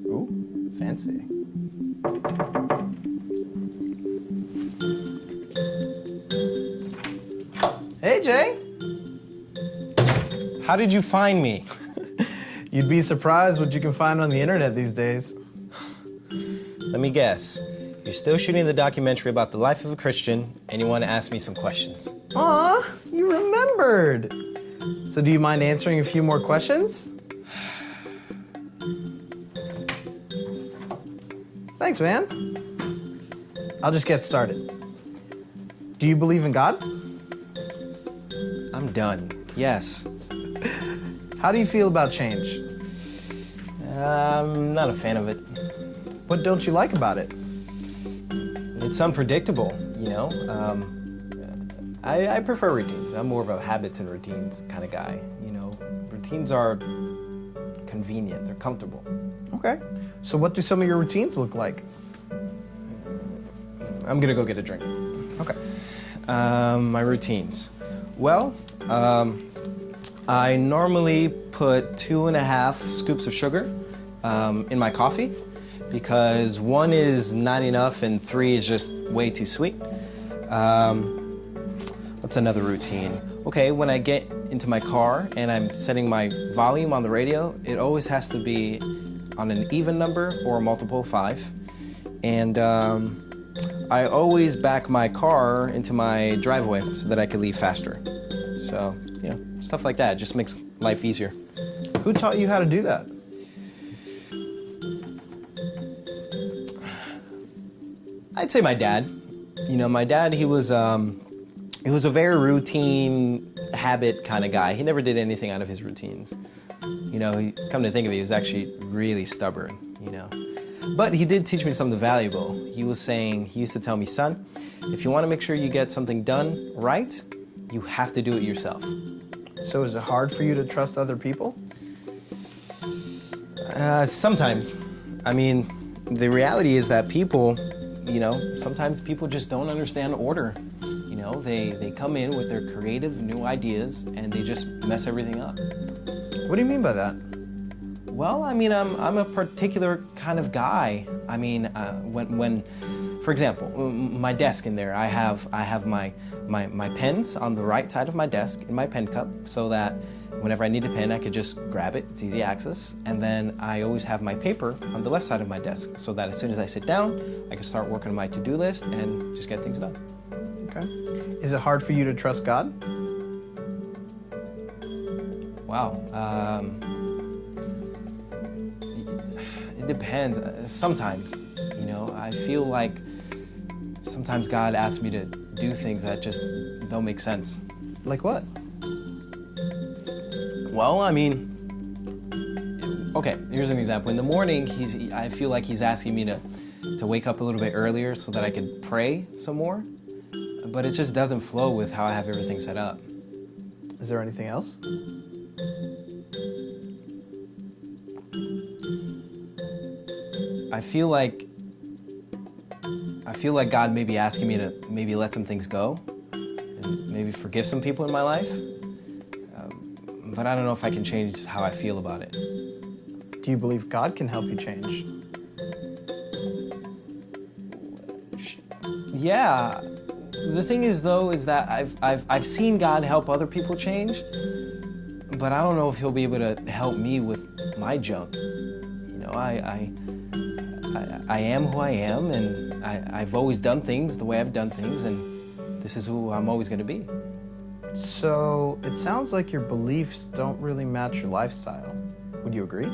Ooh, fancy. Hey, Jay. How did you find me? You'd be surprised what you can find on the internet these days. Let me guess. You're still shooting the documentary about the life of a Christian, and you want to ask me some questions. Aw, you remembered. So do you mind answering a few more questions? Thanks, man. I'll just get started. Do you believe in God? I'm done. Yes. How do you feel about change? I'm not a fan of it. What don't you like about it? It's unpredictable, you know? I prefer routines. I'm more of a habits and routines kind of guy, you know? Routines are convenient, they're comfortable. Okay. So what do some of your routines look like? I'm gonna go get a drink. Okay. My routines. Well, I normally put 2.5 scoops of sugar in my coffee because 1 is not enough and 3 is just way too sweet. What's another routine? Okay, when I get into my car and I'm setting my volume on the radio, it always has to be on an even number or a multiple of 5. And I always back my car into my driveway so that I could leave faster. So, you know, stuff like that just makes life easier. Who taught you how to do that? I'd say my dad. You know, my dad, he was a very routine habit kind of guy. He never did anything out of his routines. You know, come to think of it, he was actually really stubborn, you know. But he did teach me something valuable. He used to tell me, son, if you want to make sure you get something done right, you have to do it yourself. So is it hard for you to trust other people? Sometimes. I mean, the reality is that people, you know, sometimes people just don't understand order. You know, they come in with their creative new ideas and they just mess everything up. What do you mean by that? Well, I mean, I'm a particular kind of guy. I mean, when, for example, my desk in there, I have my pens on the right side of my desk in my pen cup, so that whenever I need a pen, I could just grab it. It's easy access. And then I always have my paper on the left side of my desk, so that as soon as I sit down, I can start working on my to-do list and just get things done. Okay. Is it hard for you to trust God? Wow. It depends. Sometimes, you know, I feel like sometimes God asks me to do things that just don't make sense. Like what? Well, I mean, okay, here's an example. In the morning, I feel like he's asking me to wake up a little bit earlier so that I could pray some more, but it just doesn't flow with how I have everything set up. Is there anything else? I feel like God may be asking me to maybe let some things go and maybe forgive some people in my life. But I don't know if I can change how I feel about it. Do you believe God can help you change? Yeah. The thing is, though, is that I've seen God help other people change, but I don't know if He'll be able to help me with my junk. You know, I am who I am, and I've always done things the way I've done things, and this is who I'm always going to be. So it sounds like your beliefs don't really match your lifestyle. Would you agree?